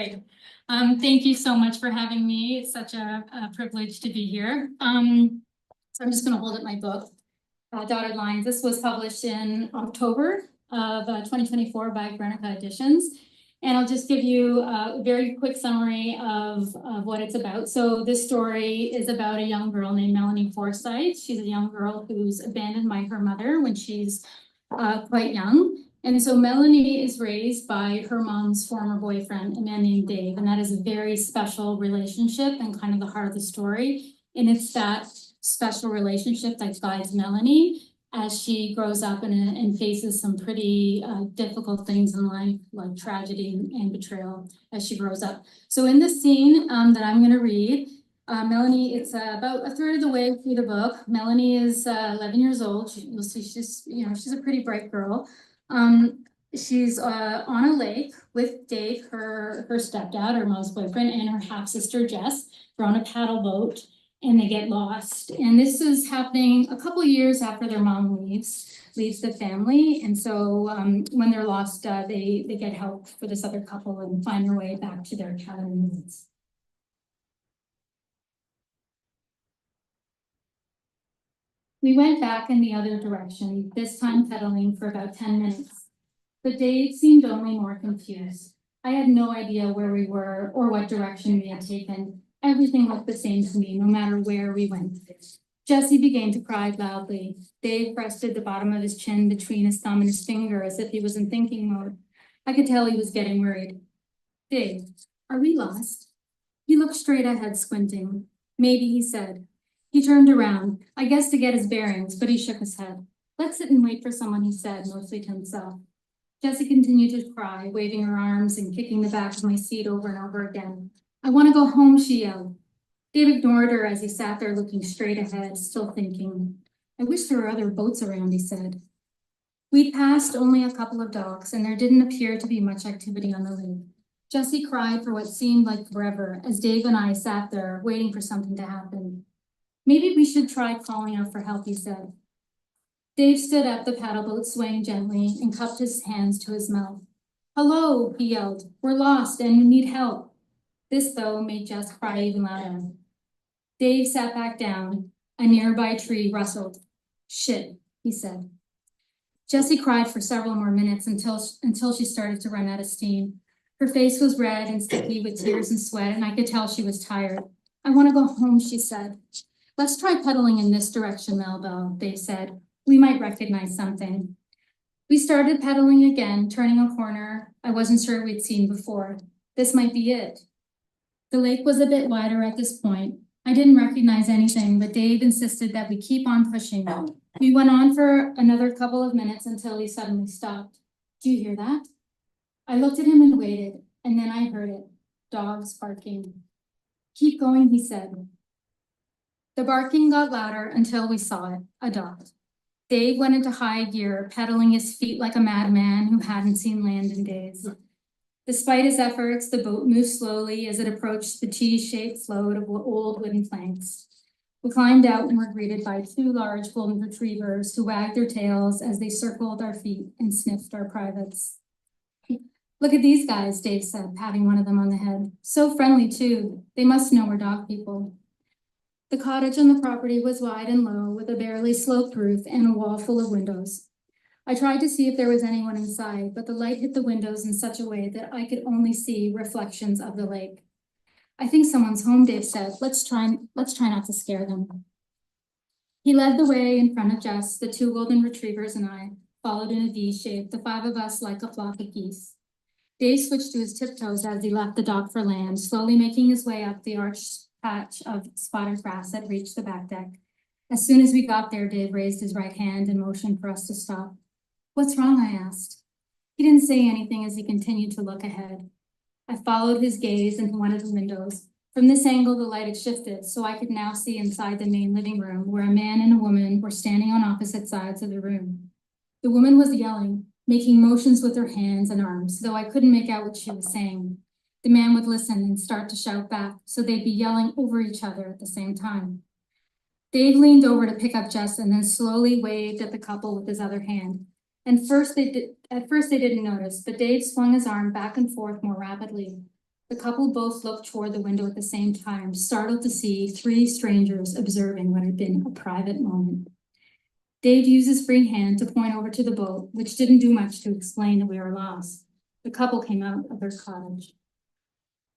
Great. Thank you so much for having me. It's such a privilege to be here. So I'm just going to hold up my book, Dotted Lines. This was published in October of 2024 by Guernica Editions. And I'll just give you a very quick summary of what it's about. So this story is about a young girl named Melanie Forsyth. She's a young girl who's abandoned by her mother when she's quite young. And so Melanie is raised by her mom's former boyfriend, a man named Dave, and that is a very special relationship and kind of the heart of the story. And it's that special relationship that guides Melanie as she grows up and faces some pretty difficult things in life, like tragedy and betrayal as she grows up. So in this scene that I'm going to read, Melanie, it's about a third of the way through the book. Melanie is 11 years old. You'll see she's a pretty bright girl. She's on a lake with Dave, her stepdad, her mom's boyfriend, and her half-sister Jess. They're on a paddle boat and they get lost. And this is happening a couple of years after their mom leaves the family. And so when they're lost, they get help for this other couple and find their way back to their cabin in the woods. We went back in the other direction, this time pedaling for about 10 minutes. But Dave seemed only more confused. I had no idea where we were or what direction we had taken. Everything looked the same to me, no matter where we went. Jesse began to cry loudly. Dave rested the bottom of his chin between his thumb and his finger as if he was in thinking mode. I could tell he was getting worried. Dave, are we lost? He looked straight ahead, squinting. Maybe, he said. He turned around, I guess to get his bearings, but he shook his head. Let's sit and wait for someone, he said, mostly to himself. Jessie continued to cry, waving her arms and kicking the back of my seat over and over again. I want to go home, she yelled. Dave ignored her as he sat there looking straight ahead, still thinking. I wish there were other boats around, he said. We'd passed only a couple of docks, and there didn't appear to be much activity on the lake. Jessie cried for what seemed like forever as Dave and I sat there waiting for something to happen. Maybe we should try calling out for help, he said. Dave stood up, the paddle boat swaying gently, and cupped his hands to his mouth. Hello, he yelled. We're lost and we need help. This, though, made Jess cry even louder. Dave sat back down. A nearby tree rustled. Shit, he said. Jessie cried for several more minutes until she started to run out of steam. Her face was red and sticky with tears and sweat, and I could tell she was tired. I want to go home, she said. Let's try pedaling in this direction, Melville, Dave said. We might recognize something. We started pedaling again, turning a corner I wasn't sure we'd seen before. This might be it. The lake was a bit wider at this point. I didn't recognize anything, but Dave insisted that we keep on pushing. We went on for another couple of minutes until he suddenly stopped. Do you hear that? I looked at him and waited, and then I heard it. Dogs barking. Keep going, he said. The barking got louder until we saw it, a dog. Dave went into high gear, pedaling his feet like a madman who hadn't seen land in days. Despite his efforts, the boat moved slowly as it approached the T-shaped float of old wooden planks. We climbed out and were greeted by two large golden retrievers who wagged their tails as they circled our feet and sniffed our privates. Look at these guys, Dave said, patting one of them on the head. So friendly, too. They must know we're dog people. The cottage on the property was wide and low, with a barely sloped roof and a wall full of windows. I tried to see if there was anyone inside, but the light hit the windows in such a way that I could only see reflections of the lake. I think someone's home, Dave said. Let's try not to scare them. He led the way in front of Jess, the two golden retrievers and I, followed in a V shape, the five of us like a flock of geese. Dave switched to his tiptoes as he left the dock for land, slowly making his way up the arched patch of spotted grass that reached the back deck. As soon as we got there, Dave raised his right hand and motioned for us to stop. What's wrong? I asked. He didn't say anything as he continued to look ahead. I followed his gaze into one of the windows. From this angle, the light had shifted, so I could now see inside the main living room where a man and a woman were standing on opposite sides of the room. The woman was yelling, making motions with her hands and arms, though I couldn't make out what she was saying. The man would listen and start to shout back, so they'd be yelling over each other at the same time. Dave leaned over to pick up Jess and then slowly waved at the couple with his other hand. At first they didn't notice, but Dave swung his arm back and forth more rapidly. The couple both looked toward the window at the same time, startled to see three strangers observing what had been a private moment. Dave used his free hand to point over to the boat, which didn't do much to explain that we were lost. The couple came out of their cottage.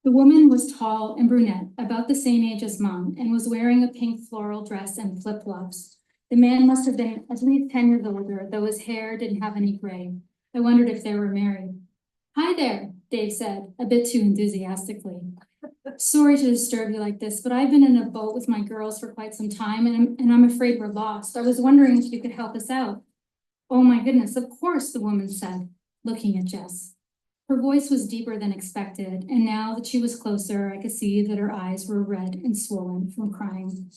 The woman was tall and brunette, about the same age as Mom, and was wearing a pink floral dress and flip-flops. The man must have been at least 10 years older, though his hair didn't have any gray. I wondered if they were married. "Hi there," Dave said, a bit too enthusiastically. "Sorry to disturb you like this, but I've been in a boat with my girls for quite some time, and I'm afraid we're lost. I was wondering if you could help us out." "Oh my goodness, of course," the woman said, looking at Jess. Her voice was deeper than expected, and now that she was closer, I could see that her eyes were red and swollen from crying.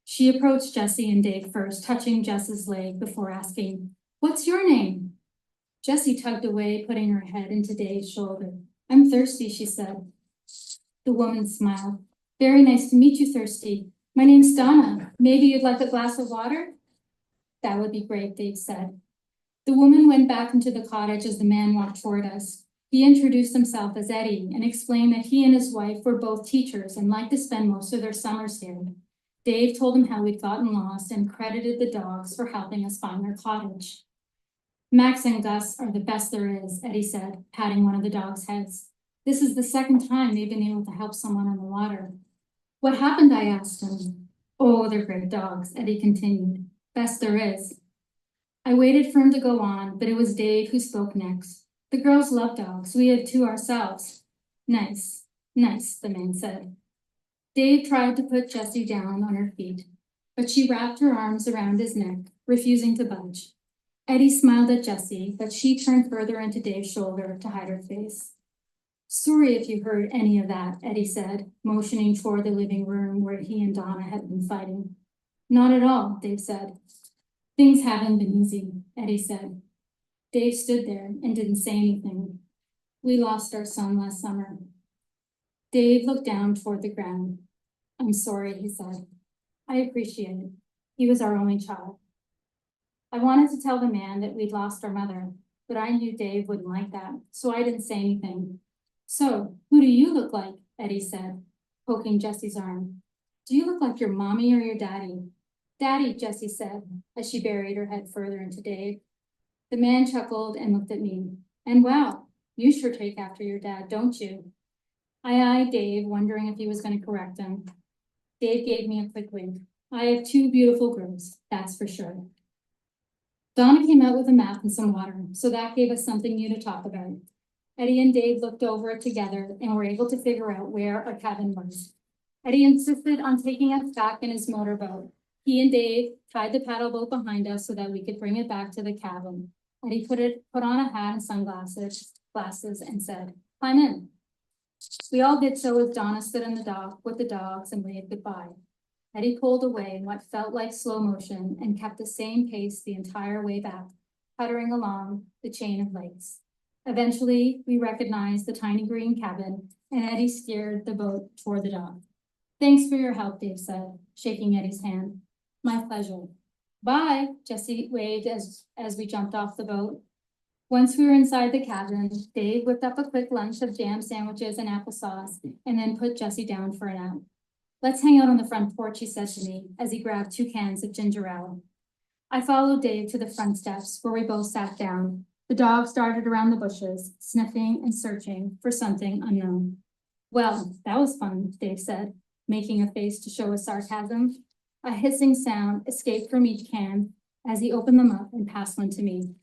She approached Jessie and Dave first, touching Jess's leg before asking, "What's your name?" Jessie tugged away, putting her head into Dave's shoulder. "I'm thirsty," she said. The woman smiled. "Very nice to meet you, Thirsty. My name's Donna. Maybe you'd like a glass of water?" "That would be great," Dave said. The woman went back into the cottage as the man walked toward us. He introduced himself as Eddie and explained that he and his wife were both teachers and liked to spend most of their summers here. Dave told him how we'd gotten lost and credited the dogs for helping us find their cottage. "Max and Gus are the best there is," Eddie said, patting one of the dogs' heads. "This is the second time they've been able to help someone on the water." "What happened?" I asked him. "Oh, they're great dogs," Eddie continued. "Best there is." I waited for him to go on, but it was Dave who spoke next. "The girls love dogs. We have two ourselves." "Nice, nice," the man said. Dave tried to put Jessie down on her feet, but she wrapped her arms around his neck, refusing to budge. Eddie smiled at Jessie, but she turned further into Dave's shoulder to hide her face. "Sorry if you heard any of that," Eddie said, motioning toward the living room where he and Donna had been fighting. "Not at all," Dave said. "Things haven't been easy," Eddie said. Dave stood there and didn't say anything. "We lost our son last summer." Dave looked down toward the ground. "I'm sorry," he said. "I appreciate it. He was our only child." I wanted to tell the man that we'd lost our mother, but I knew Dave wouldn't like that, so I didn't say anything. "So, who do you look like?" Eddie said, poking Jessie's arm. "Do you look like your mommy or your daddy?" "Daddy," Jessie said, as she buried her head further into Dave. The man chuckled and looked at me. "And wow, you sure take after your dad, don't you?" I eyed Dave, wondering if he was going to correct him. Dave gave me a quick wink. "I have two beautiful girls, that's for sure." Donna came out with a map and some water, so that gave us something new to talk about. Eddie and Dave looked over it together and were able to figure out where our cabin was. Eddie insisted on taking us back in his motorboat. He and Dave tied the paddle boat behind us so that we could bring it back to the cabin. Eddie put on a hat and sunglasses and said, "Climb in." We all did so as Donna stood in the dock with the dogs and waved goodbye. Eddie pulled away in what felt like slow motion and kept the same pace the entire way back, puttering along the chain of lakes. Eventually, we recognized the tiny green cabin, and Eddie steered the boat toward the dock. "Thanks for your help," Dave said, shaking Eddie's hand. "My pleasure." "Bye," Jessie waved as we jumped off the boat. Once we were inside the cabin, Dave whipped up a quick lunch of jam sandwiches and applesauce, and then put Jessie down for a nap. "Let's hang out on the front porch," he said to me, as he grabbed 2 cans of ginger ale. I followed Dave to the front steps, where we both sat down. The dogs darted around the bushes, sniffing and searching for something unknown. "Well, that was fun," Dave said, making a face to show his sarcasm. A hissing sound escaped from each can as he opened them up and passed one to me.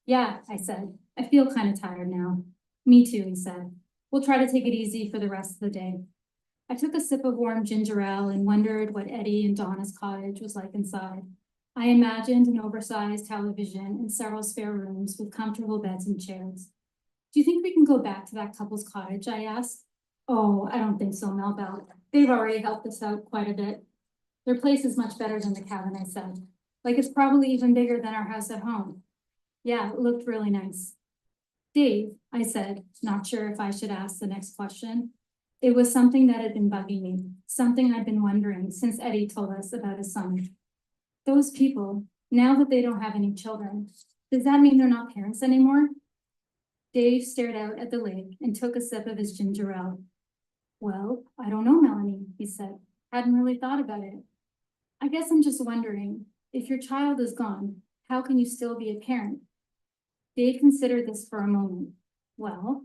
"Yeah," I said. "I feel kind of tired now." "Me too," he said. "We'll try to take it easy for the rest of the day." I took a sip of warm ginger ale and wondered what Eddie and Donna's cottage was like inside. I imagined an oversized television and several spare rooms with comfortable beds and chairs. "Do you think we can go back to that couple's cottage?" I asked. "Oh, I don't think so, Melbell. They've already helped us out quite a bit. Their place is much better than the cabin," I said. "Like it's probably even bigger than our house at home." "Yeah, it looked really nice." "Dave," I said, not sure if I should ask the next question. It was something that had been bugging me, something I'd been wondering since Eddie told us about his son. Those people, now that they don't have any children, does that mean they're not parents anymore? Dave stared out at the lake and took a sip of his ginger ale. Well, I don't know, Melanie, he said. Hadn't really thought about it. I guess I'm just wondering, if your child is gone, how can you still be a parent? Dave considered this for a moment. Well,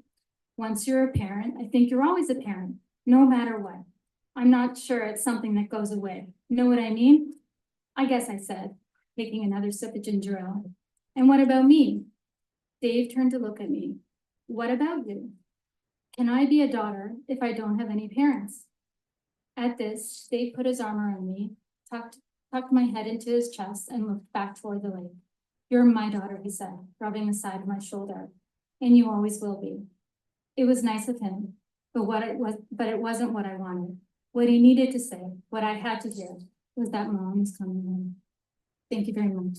once you're a parent, I think you're always a parent, no matter what. I'm not sure it's something that goes away. Know what I mean? I guess I said, taking another sip of ginger ale. And what about me? Dave turned to look at me. What about you? Can I be a daughter if I don't have any parents? At this, Dave put his arm around me, tucked my head into his chest, and looked back toward the lake. You're my daughter, he said, rubbing the side of my shoulder, and you always will be. It was nice of him, but it wasn't what I wanted. What he needed to say, what I had to hear, was that Mom was coming home. Thank you very much.